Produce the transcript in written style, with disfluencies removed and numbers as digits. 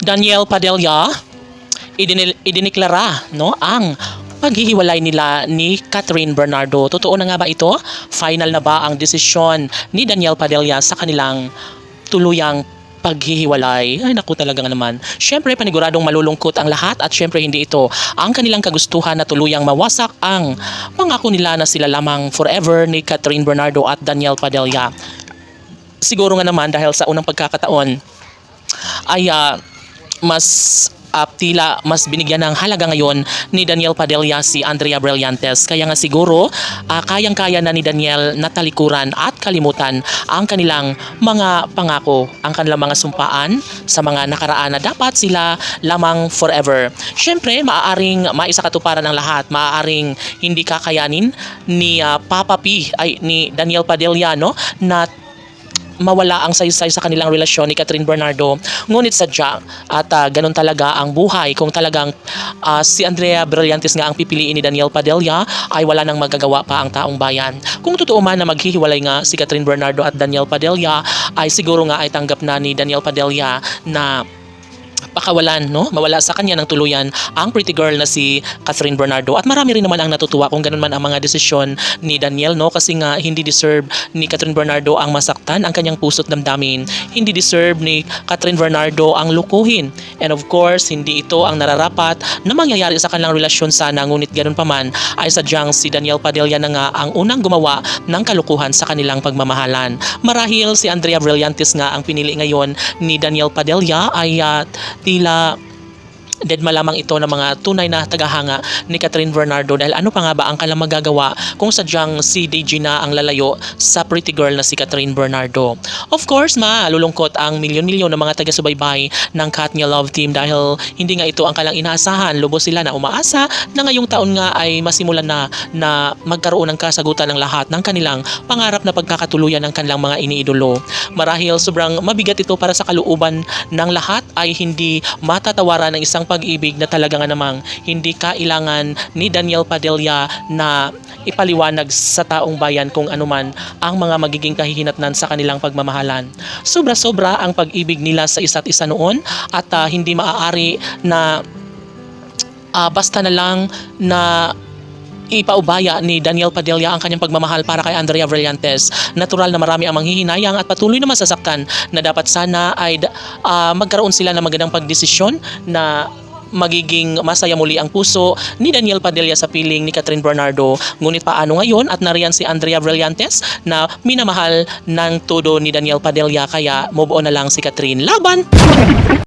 Daniel Padilla, idiniklara no ang paghihiwalay nila ni Catherine Bernardo. Totoo na nga ba ito? Final na ba ang desisyon ni Daniel Padilla sa kanilang tuluyang paghihiwalay? Ay naku, talaga nga naman. Syempre paniguradong malulungkot ang lahat at syempre hindi ito ang kanilang kagustuhan na tuluyang mawasak ang pangako nila na sila lamang forever ni Catherine Bernardo at Daniel Padilla. Siguro nga naman dahil sa unang pagkakataon ay tila mas binigyan ng halaga ngayon ni Daniel Padilla si Andrea Brillantes. Kaya nga siguro kayang-kaya na ni Daniel na talikuran at kalimutan ang kanilang mga pangako, ang kanilang mga sumpaan sa mga nakaraan na dapat sila lamang forever. Syempre, maaaring maisakatuparan ng lahat, maaaring hindi kakayanin ni Papa P ay ni Daniel Padilla no na mawala ang saysay sa kanilang relasyon ni Catherine Bernardo. Ngunit sadya at ganun talaga ang buhay. Kung talagang si Andrea Brillantes nga ang pipiliin ni Daniel Padilla, ay wala nang magagawa pa ang taong bayan. Kung totoo man na maghihiwalay nga si Catherine Bernardo at Daniel Padilla, ay siguro nga ay tanggap na ni Daniel Padilla na pakawalan, no? Mawala sa kanya ng tuluyan ang pretty girl na si Catherine Bernardo. At marami rin naman ang natutuwa kung ganun man ang mga desisyon ni Daniel, no? Kasi nga hindi deserve ni Catherine Bernardo ang masaktan ang kanyang puso't damdamin. Hindi deserve ni Catherine Bernardo ang lukuhin. And of course, hindi ito ang nararapat na mangyayari sa kanilang relasyon sana. Ngunit ganun pa man ay sadyang si Daniel Padilla na nga ang unang gumawa ng kalukuhan sa kanilang pagmamahalan. Marahil si Andrea Brillantes nga ang pinili ngayon ni Daniel Padilla ay tila dead malamang ito ng mga tunay na tagahanga ni Catherine Bernardo, dahil ano pa nga ba ang kanilang magagawa kung sadyang si DJ na ang lalayo sa pretty girl na si Catherine Bernardo. Of course, malulungkot ang milyon-milyon ng mga taga-subaybay ng Katnia Love Team dahil hindi nga ito ang kanilang inaasahan. Lubos sila na umaasa na ngayong taon nga ay masimulan na magkaroon ng kasagutan ng lahat ng kanilang pangarap na pagkakatuluyan ng kanilang mga iniidolo. Marahil sobrang mabigat ito para sa kalooban ng lahat ay hindi matatawaran ng isang pag-ibig na talaga nga namang hindi kailangan ni Daniel Padilla na ipaliwanag sa taong bayan kung anuman ang mga magiging kahihinatnan sa kanilang pagmamahalan. Sobra-sobra ang pag-ibig nila sa isa't isa noon at hindi maaari na basta na lang na ipaubaya ni Daniel Padilla ang kanyang pagmamahal para kay Andrea Brillantes. Natural na marami ang manghihinayang at patuloy na masasaktan na dapat sana ay magkaroon sila ng magandang pagdesisyon na magiging masaya muli ang puso ni Daniel Padilla sa piling ni Catherine Bernardo. Ngunit paano ngayon at nariyan si Andrea Brillantes na minamahal ng todo ni Daniel Padilla, kaya move on na lang si Catherine. Laban!